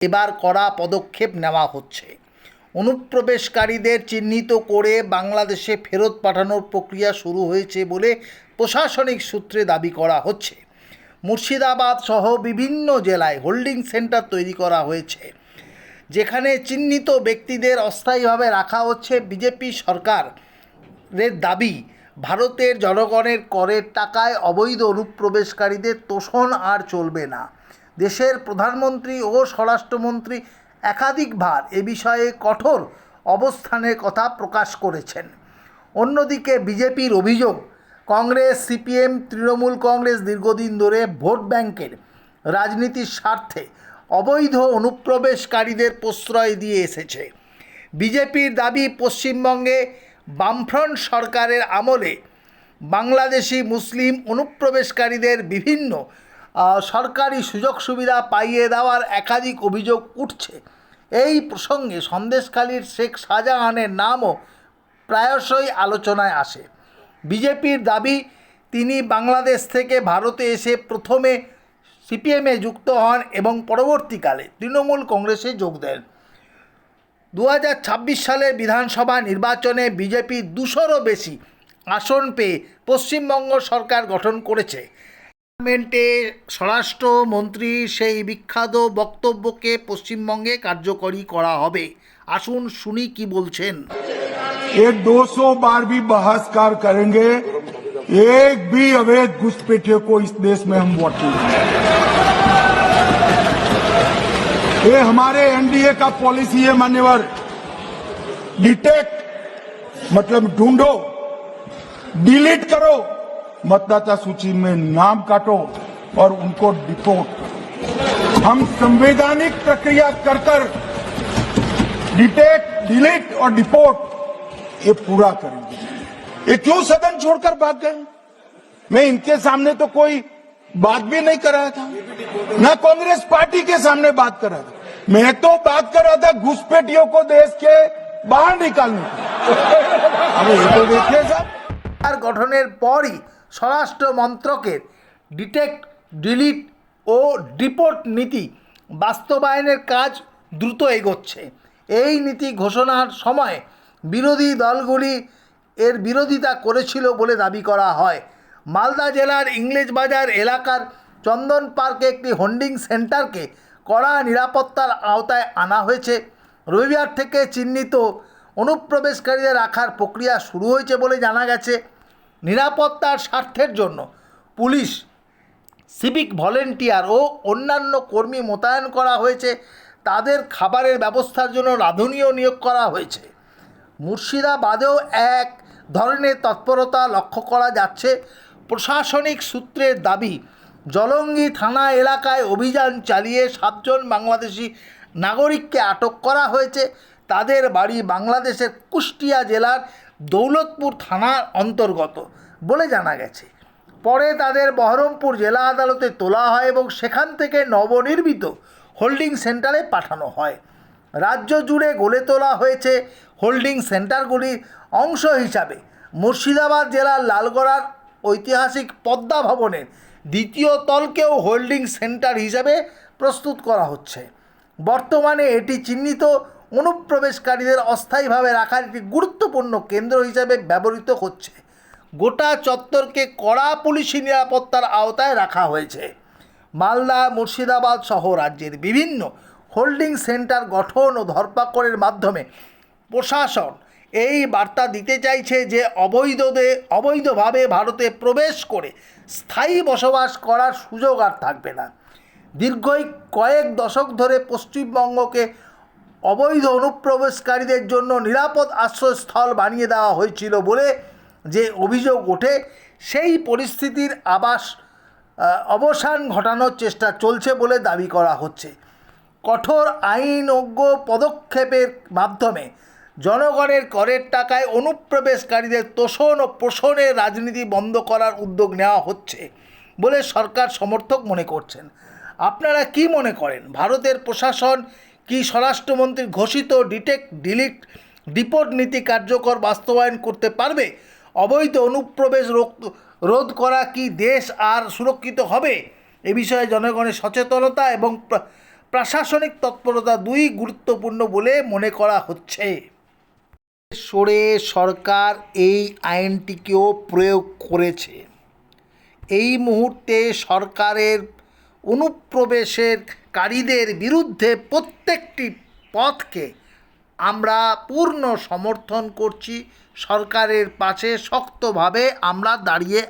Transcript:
এবার কড়া পদক্ষেপ নেওয়া হচ্ছে। অনুপ্রবেশকারীদের চিহ্নিত করে বাংলাদেশে ফেরত পাঠানোর প্রক্রিয়া শুরু হয়েছে বলে প্রশাসনিক সূত্রে দাবি করা হচ্ছে। মুর্শিদাবাদ সহ বিভিন্ন জেলায় হোল্ডিং সেন্টার তৈরি করা হয়েছে, যেখানে চিহ্নিত ব্যক্তিদের অস্থায়ীভাবে রাখা হচ্ছে। বিজেপি সরকারের দাবি, ভারতের জনগণের করের টাকায় অবৈধ অনুপ্রবেশকারীদের তোষণ আর চলবে না। দেশের প্রধানমন্ত্রী ও স্বরাষ্ট্রমন্ত্রী একাধিকবার এ বিষয়ে কঠোর অবস্থানের কথা প্রকাশ করেছেন। অন্যদিকে বিজেপির অভিযোগ, কংগ্রেস, সিপিএম, তৃণমূল কংগ্রেস দীর্ঘদিন ধরে ভোট ব্যাংকের রাজনীতির স্বার্থে অবৈধ অনুপ্রবেশকারীদের প্রশ্রয় দিয়ে এসেছে। বিজেপির দাবি, পশ্চিমবঙ্গে বামফ্রন্ট সরকারের আমলে বাংলাদেশি মুসলিম অনুপ্রবেশকারীদের বিভিন্ন সরকারি সুযোগ সুবিধা পাইয়ে দেওয়ার একাধিক অভিযোগ উঠছে। এই প্রসঙ্গে সন্দেশখালীর শেখ শাহজাহানের নামও প্রায়শই আলোচনায় আসে। বিজেপির দাবি, তিনি বাংলাদেশ থেকে ভারতে এসে প্রথমে সিপিএমে যুক্ত হন এবং পরবর্তীকালে তৃণমূল কংগ্রেসে যোগ দেন। 2026 সালের বিধানসভা নির্বাচনে বিজেপি 200-রও বেশি আসন পেয়ে পশ্চিমবঙ্গ সরকার গঠন করেছে। পার্লামেন্টে স্বরাষ্ট্রমন্ত্রীর সেই বিখ্যাত বক্তব্যকে পশ্চিমবঙ্গে কার্যকরী করা হবে। আসুন শুনি কি বলছেন। एक 200 बार भी बहसकार करेंगे, एक भी अवैध घुसपैठियों को इस देश में हम वोट नहीं देंगे। ये हमारे एनडीए का पॉलिसी है मान्यवर। डिटेक्ट मतलब ढूंढो, डिलीट करो, मतदाता सूची में नाम काटो और उनको डिपोर्ट। हम संवैधानिक प्रक्रिया कर डिटेक्ट, डिलीट और डिपोर्ट ये पूरा करेंगे। ये क्यों सदन छोड़कर भाग गए? मैं इनके सामने तो कोई बात भी नहीं कर रहा था, ना कांग्रेस पार्टी के सामने बात कर रहा था। मैं तो बात कर रहा था घुसपैठियों को देश के बाहर निकालने की। अरे ये तो देखिए साहब, গঠনের পরই স্বরাষ্ট্র মন্ত্রকের ডিটেক্ট, ডিলিট ও ডিপোর্ট নীতি বাস্তবায়নের কাজ দ্রুত এগোচ্ছে। এই নীতি ঘোষণার সময় বিরোধী দলগুলি এর বিরোধিতা করেছিল বলে দাবি করা হয়। মালদা জেলার ইংরেজবাজার এলাকার চন্দন পার্কে একটি হোল্ডিং সেন্টারকে কড়া নিরাপত্তার আওতায় আনা হয়েছে। রবিবার থেকে চিহ্নিত অনুপ্রবেশকারীদের রাখার প্রক্রিয়া শুরু হয়েছে বলে জানা গেছে। নিরাপত্তার স্বার্থের জন্য পুলিশ, সিভিক ভলেন্টিয়ার ও অন্যান্য কর্মী মোতায়েন করা হয়েছে। তাদের খাবারের ব্যবস্থার জন্য রাঁধুনিও নিয়োগ করা হয়েছে। মুর্শিদাবাদেও এক ধরনের তৎপরতা লক্ষ্য করা যাচ্ছে। প্রশাসনিক সূত্রের দাবি, জলঙ্গি থানা এলাকায় অভিযান চালিয়ে 7 জন বাংলাদেশি নাগরিককে আটক করা হয়েছে। তাদের বাড়ি বাংলাদেশের কুষ্টিয়া জেলার দৌলতপুর থানার অন্তর্গত বলে জানা গেছে। পরে তাদের বহরমপুর জেলা আদালতে তোলা হয় এবং সেখান থেকে নবনির্মিত হোল্ডিং সেন্টারে পাঠানো হয়। রাজ্য জুড়ে গড়ে তোলা হয়েছে হোল্ডিং সেন্টারগুলির অংশ হিসাবে মুর্শিদাবাদ জেলার লালগড়ার ঐতিহাসিক পদ্মা ভবনের 2য় তলকেও হোল্ডিং সেন্টার হিসাবে প্রস্তুত করা হচ্ছে। বর্তমানে এটি চিহ্নিত অনুপ্রবেশকারীদের অস্থায়ীভাবে রাখার একটি গুরুত্বপূর্ণ কেন্দ্র হিসাবে ব্যবহৃত হচ্ছে। গোটা চত্বরকে কড়া পুলিশি নিরাপত্তার আওতায় রাখা হয়েছে। মালদা, মুর্শিদাবাদ সহ রাজ্যের বিভিন্ন হোল্ডিং সেন্টার গঠন ও ধরপাকড়ের মাধ্যমে প্রশাসন এই বার্তা দিতে চাইছে যে অবৈধভাবে ভারতে প্রবেশ করে স্থায়ী বসবাস করার সুযোগ আর থাকবে না। কয়েক দশক ধরে পশ্চিমবঙ্গকে অবৈধ অনুপ্রবেশকারীদের জন্য নিরাপদ আশ্রয়স্থল বানিয়ে দেওয়া হয়েছিল বলে যে অভিযোগ ওঠে, সেই পরিস্থিতির অবসান ঘটানোর চেষ্টা চলছে বলে দাবি করা হচ্ছে। কঠোর আইনজ্ঞ পদক্ষেপের মাধ্যমে জনগণের করের টাকায় অনুপ্রবেশকারীদের তোষণ ও পোষণের রাজনীতি বন্ধ করার উদ্যোগ নেওয়া হচ্ছে বলে সরকার সমর্থক মনে করছেন। আপনারা কি মনে করেন? ভারতের প্রশাসন কি স্বরাষ্ট্রমন্ত্রীর ঘোষিত ডিটেক্ট, ডিলিট, ডিপোর্ট নীতি কার্যকর বাস্তবায়ন করতে পারবে? অবৈধ অনুপ্রবেশ রোধ করা কি দেশ আর সুরক্ষিত হবে? এ বিষয়ে জনগণের সচেতনতা এবং প্রশাসনিক তৎপরতা দুই গুরুত্বপূর্ণ বলে মনে করা হচ্ছে। সরে সরকার এই আইনটিকেও প্রয়োগ করেছে। এই মুহূর্তে সরকারের অনুপ্রবেশকারীদের বিরুদ্ধে প্রত্যেকটি পথকে আমরা পূর্ণ সমর্থন করছি। সরকারের পাশে শক্তভাবে আমরা দাঁড়িয়ে